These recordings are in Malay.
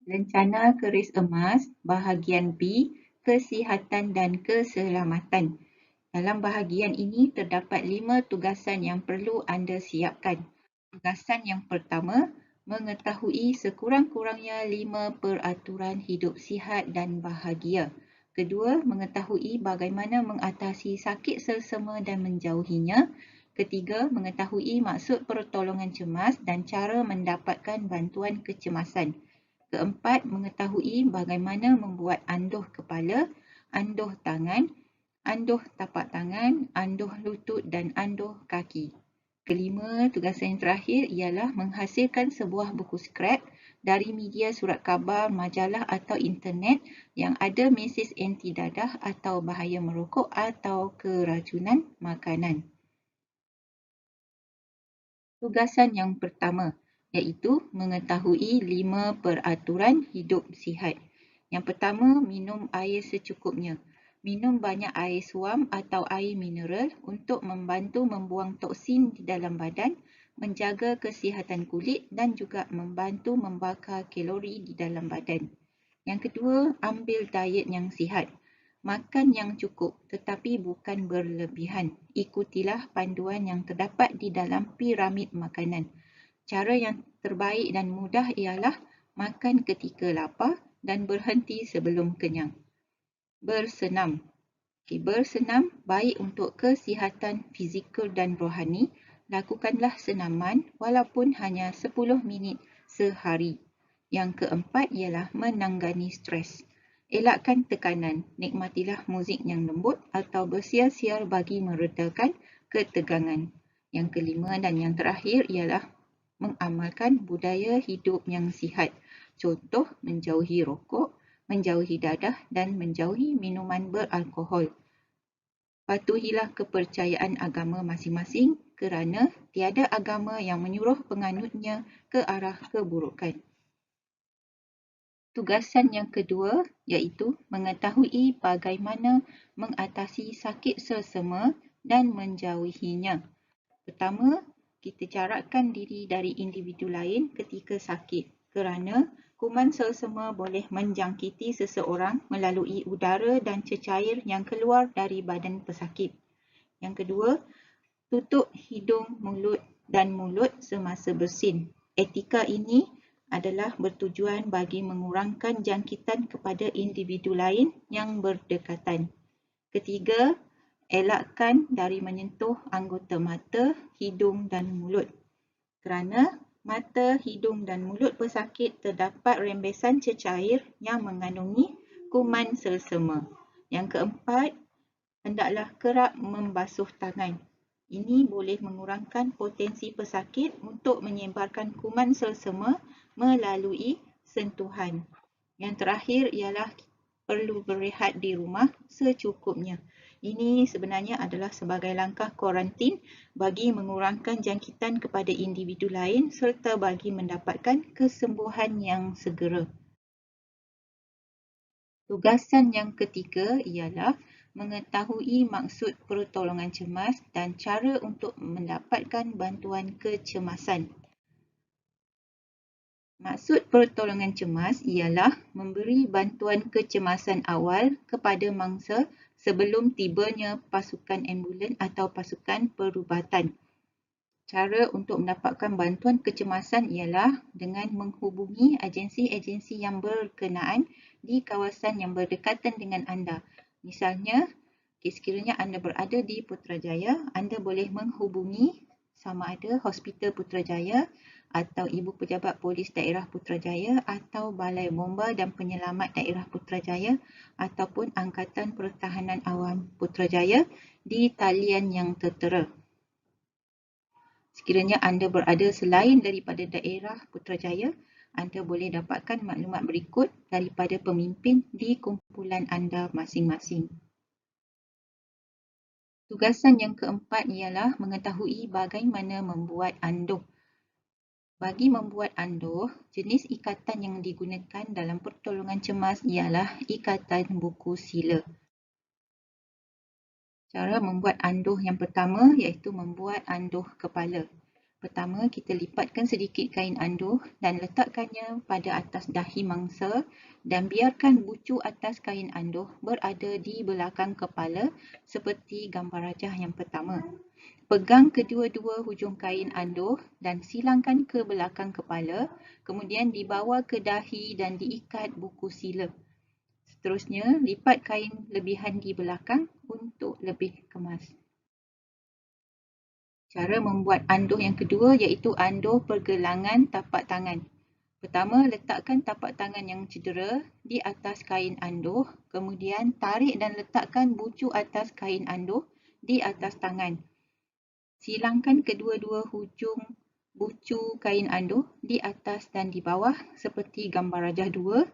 Rencana keris emas, bahagian B, kesihatan dan keselamatan. Dalam bahagian ini terdapat 5 tugasan yang perlu anda siapkan. Tugasan yang pertama, mengetahui sekurang-kurangnya 5 peraturan hidup sihat dan bahagia. Kedua, mengetahui bagaimana mengatasi sakit selsema dan menjauhinya. Ketiga, mengetahui maksud pertolongan cemas dan cara mendapatkan bantuan kecemasan. Keempat, mengetahui bagaimana membuat anduh kepala, anduh tangan, anduh tapak tangan, anduh lutut dan anduh kaki. Kelima, tugasan yang terakhir ialah menghasilkan sebuah buku skrap dari media surat khabar, majalah atau internet yang ada mesej anti dadah atau bahaya merokok atau keracunan makanan. Tugasan yang pertama iaitu mengetahui 5 peraturan hidup sihat. Yang pertama, minum air secukupnya. Minum banyak air suam atau air mineral untuk membantu membuang toksin di dalam badan, menjaga kesihatan kulit dan juga membantu membakar kalori di dalam badan. Yang kedua, ambil diet yang sihat. Makan yang cukup tetapi bukan berlebihan. Ikutilah panduan yang terdapat di dalam piramid makanan. Cara yang terbaik dan mudah ialah makan ketika lapar dan berhenti sebelum kenyang. Bersenam. Bersenam baik untuk kesihatan fizikal dan rohani. Lakukanlah senaman walaupun hanya 10 minit sehari. Yang keempat ialah menangani stres. Elakkan tekanan, nikmatilah muzik yang lembut atau bersiar-siar bagi meredakan ketegangan. Yang kelima dan yang terakhir ialah mengamalkan budaya hidup yang sihat. Contoh, menjauhi rokok, menjauhi dadah dan menjauhi minuman beralkohol. Patuhilah kepercayaan agama masing-masing kerana tiada agama yang menyuruh penganutnya ke arah keburukan. Tugasan yang kedua iaitu mengetahui bagaimana mengatasi sakit selsema dan menjauhinya. Pertama, kita jarakkan diri dari individu lain ketika sakit kerana kuman selsema boleh menjangkiti seseorang melalui udara dan cecair yang keluar dari badan pesakit. Yang kedua, tutup hidung, mulut dan mulut semasa bersin. Etika ini adalah bertujuan bagi mengurangkan jangkitan kepada individu lain yang berdekatan. Ketiga, elakkan dari menyentuh anggota mata, hidung dan mulut. Kerana mata, hidung dan mulut pesakit terdapat rembesan cecair yang mengandungi kuman selsema. Yang keempat, hendaklah kerap membasuh tangan. Ini boleh mengurangkan potensi pesakit untuk menyebarkan kuman selsema melalui sentuhan. Yang terakhir ialah perlu berehat di rumah secukupnya. Ini sebenarnya adalah sebagai langkah kuarantin bagi mengurangkan jangkitan kepada individu lain serta bagi mendapatkan kesembuhan yang segera. Tugasan yang ketiga ialah mengetahui maksud pertolongan cemas dan cara untuk mendapatkan bantuan kecemasan. Maksud pertolongan cemas ialah memberi bantuan kecemasan awal kepada mangsa sebelum tibanya pasukan ambulan atau pasukan perubatan. Cara untuk mendapatkan bantuan kecemasan ialah dengan menghubungi agensi-agensi yang berkenaan di kawasan yang berdekatan dengan anda. Misalnya, sekiranya anda berada di Putrajaya, anda boleh menghubungi sama ada Hospital Putrajaya atau Ibu Pejabat Polis Daerah Putrajaya atau Balai Bomba dan Penyelamat Daerah Putrajaya ataupun Angkatan Pertahanan Awam Putrajaya di talian yang tertera. Sekiranya anda berada selain daripada daerah Putrajaya, anda boleh dapatkan maklumat berikut daripada pemimpin di kumpulan anda masing-masing. Tugasan yang keempat ialah mengetahui bagaimana membuat anduh. Bagi membuat anduh, jenis ikatan yang digunakan dalam pertolongan cemas ialah ikatan buku sila. Cara membuat anduh yang pertama iaitu membuat anduh kepala. Pertama, kita lipatkan sedikit kain anduh dan letakkannya pada atas dahi mangsa dan biarkan bucu atas kain anduh berada di belakang kepala seperti gambar rajah yang pertama. Pegang kedua-dua hujung kain anduh dan silangkan ke belakang kepala, kemudian dibawa ke dahi dan diikat buku sila. Seterusnya, lipat kain lebihan di belakang untuk lebih kemas. Cara membuat anduh yang kedua iaitu anduh pergelangan tapak tangan. Pertama, letakkan tapak tangan yang cedera di atas kain anduh, kemudian tarik dan letakkan bucu atas kain anduh di atas tangan. Silangkan kedua-dua hujung bucu kain anduh di atas dan di bawah seperti gambar rajah 2.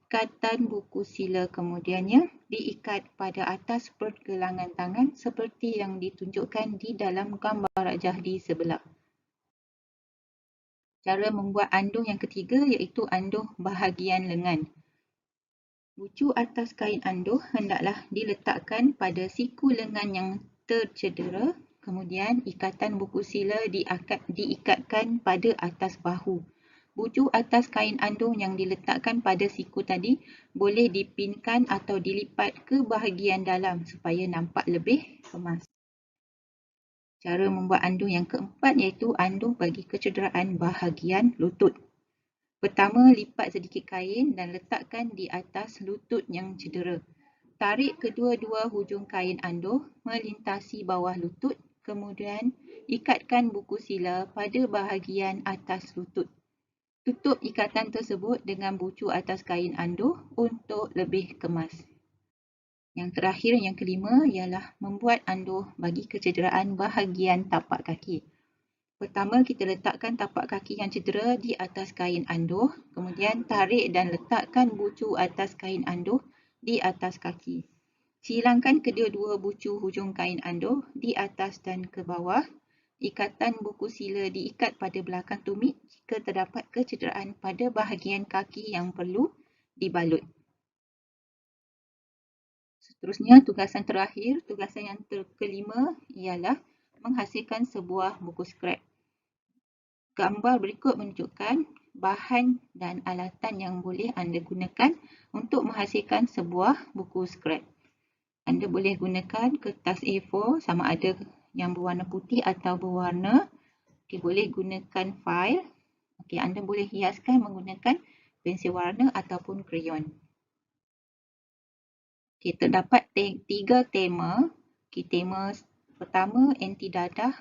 Ikatan buku sila kemudiannya diikat pada atas pergelangan tangan seperti yang ditunjukkan di dalam gambar rajah di sebelah. Cara membuat anduh yang ketiga iaitu anduh bahagian lengan. Bucu atas kain anduh hendaklah diletakkan pada siku lengan yang tercedera, kemudian ikatan buku sila diikatkan pada atas bahu. Bucu atas kain anduh yang diletakkan pada siku tadi boleh dipinkan atau dilipat ke bahagian dalam supaya nampak lebih kemas. Cara membuat anduh yang keempat iaitu anduh bagi kecederaan bahagian lutut. Pertama, lipat sedikit kain dan letakkan di atas lutut yang cedera. Tarik kedua-dua hujung kain anduh melintasi bawah lutut, kemudian ikatkan buku sila pada bahagian atas lutut. Tutup ikatan tersebut dengan bucu atas kain anduh untuk lebih kemas. Yang terakhir, yang kelima, ialah membuat anduh bagi kecederaan bahagian tapak kaki. Pertama, kita letakkan tapak kaki yang cedera di atas kain anduh, kemudian tarik dan letakkan bucu atas kain anduh di atas kaki. Silangkan kedua-dua bucu hujung kain anduh di atas dan ke bawah. Ikatan buku sila diikat pada belakang tumit jika terdapat kecederaan pada bahagian kaki yang perlu dibalut. Seterusnya, tugasan yang kelima ialah menghasilkan sebuah buku skrap. Gambar berikut menunjukkan bahan dan alatan yang boleh anda gunakan untuk menghasilkan sebuah buku skrap. Anda boleh gunakan kertas A4 sama ada yang berwarna putih atau berwarna. Boleh gunakan fail. Anda boleh hiaskan menggunakan pensil warna ataupun krayon. Terdapat 3 tema. Tema pertama, anti dadah,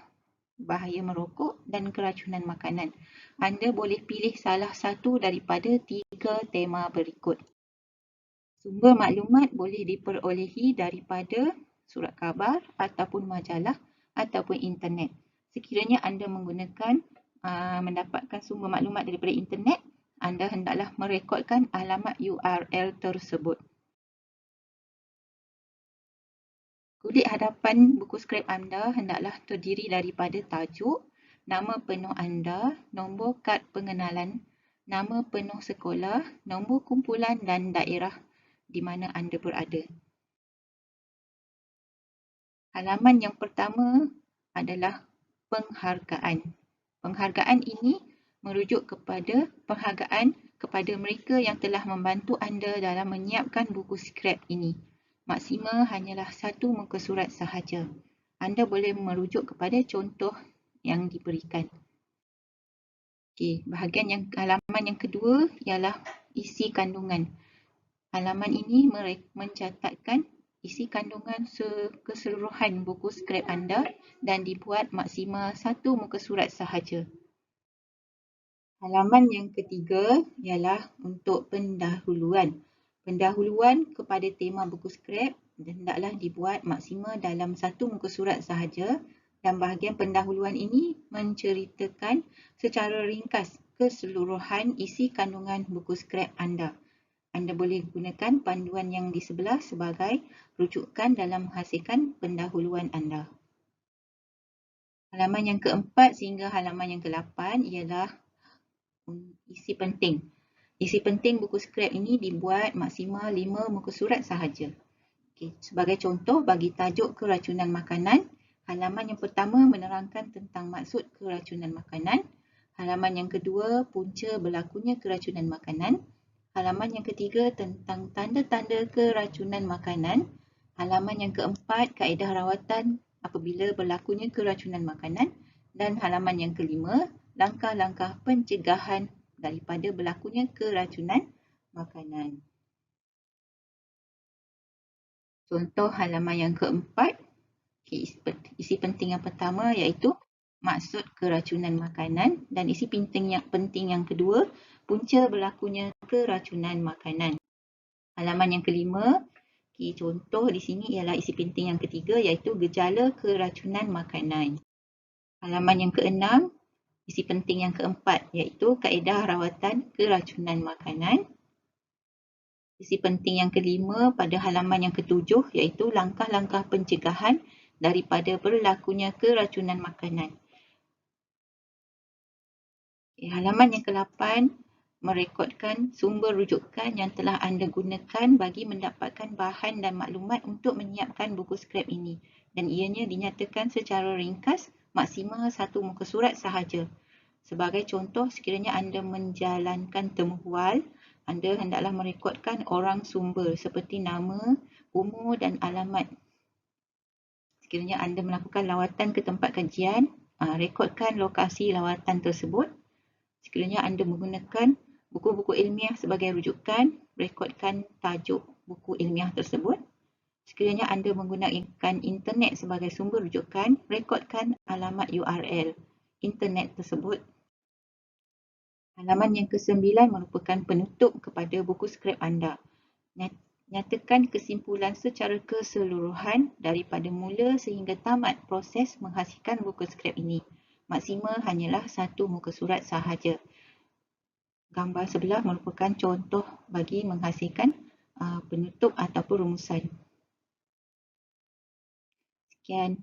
bahaya merokok dan keracunan makanan. Anda boleh pilih salah satu daripada 3 tema berikut. Sumber maklumat boleh diperolehi daripada surat khabar ataupun majalah ataupun internet. Sekiranya anda mendapatkan sumber maklumat daripada internet, anda hendaklah merekodkan alamat URL tersebut. Kulit hadapan buku skrap anda hendaklah terdiri daripada tajuk, nama penuh anda, nombor kad pengenalan, nama penuh sekolah, nombor kumpulan dan daerah di mana anda berada. Halaman yang pertama adalah penghargaan. Penghargaan ini merujuk kepada penghargaan kepada mereka yang telah membantu anda dalam menyiapkan buku skrap ini. Maksima hanyalah 1 muka surat sahaja. Anda boleh merujuk kepada contoh yang diberikan. Halaman yang kedua ialah isi kandungan. Halaman ini mencatatkan isi kandungan keseluruhan buku skrap anda dan dibuat maksimal 1 muka surat sahaja. Halaman yang ketiga ialah untuk pendahuluan. Pendahuluan kepada tema buku skrap hendaklah dibuat maksimal dalam 1 muka surat sahaja dan bahagian pendahuluan ini menceritakan secara ringkas keseluruhan isi kandungan buku skrap anda. Anda boleh gunakan panduan yang di sebelah sebagai rujukan dalam menghasilkan pendahuluan anda. Halaman yang keempat sehingga halaman yang ke-8 ialah isi penting. Isi penting buku skrap ini dibuat maksimal 5 muka surat sahaja. Sebagai contoh, bagi tajuk keracunan makanan, Halaman yang pertama menerangkan tentang maksud keracunan makanan. Halaman yang kedua, punca berlakunya keracunan makanan. Halaman yang ketiga tentang tanda-tanda keracunan makanan. Halaman yang keempat, kaedah rawatan apabila berlakunya keracunan makanan. Dan halaman yang kelima, langkah-langkah pencegahan daripada berlakunya keracunan makanan. Contoh halaman yang keempat, isi penting yang pertama iaitu maksud keracunan makanan, dan isi penting yang kedua, punca berlakunya keracunan makanan. Halaman yang kelima, contoh di sini ialah isi penting yang ketiga iaitu gejala keracunan makanan. Halaman yang keenam, isi penting yang keempat iaitu kaedah rawatan keracunan makanan. Isi penting yang kelima pada halaman yang ketujuh iaitu langkah-langkah pencegahan daripada berlakunya keracunan makanan. Halaman yang ke-8 merekodkan sumber rujukan yang telah anda gunakan bagi mendapatkan bahan dan maklumat untuk menyiapkan buku skrap ini, dan ianya dinyatakan secara ringkas maksimal 1 muka surat sahaja. Sebagai contoh, sekiranya anda menjalankan temubual, anda hendaklah merekodkan orang sumber seperti nama, umur dan alamat. Sekiranya anda melakukan lawatan ke tempat kajian, rekodkan lokasi lawatan tersebut. Sekiranya anda menggunakan buku-buku ilmiah sebagai rujukan, rekodkan tajuk buku ilmiah tersebut. Sekiranya anda menggunakan internet sebagai sumber rujukan, rekodkan alamat URL internet tersebut. Halaman yang ke-9 merupakan penutup kepada buku skrap anda. Nyatakan kesimpulan secara keseluruhan daripada mula sehingga tamat proses menghasilkan buku skrap ini. Maksimal hanyalah 1 muka surat sahaja. Gambar sebelah merupakan contoh bagi menghasilkan penutup ataupun rumusan. Sekian.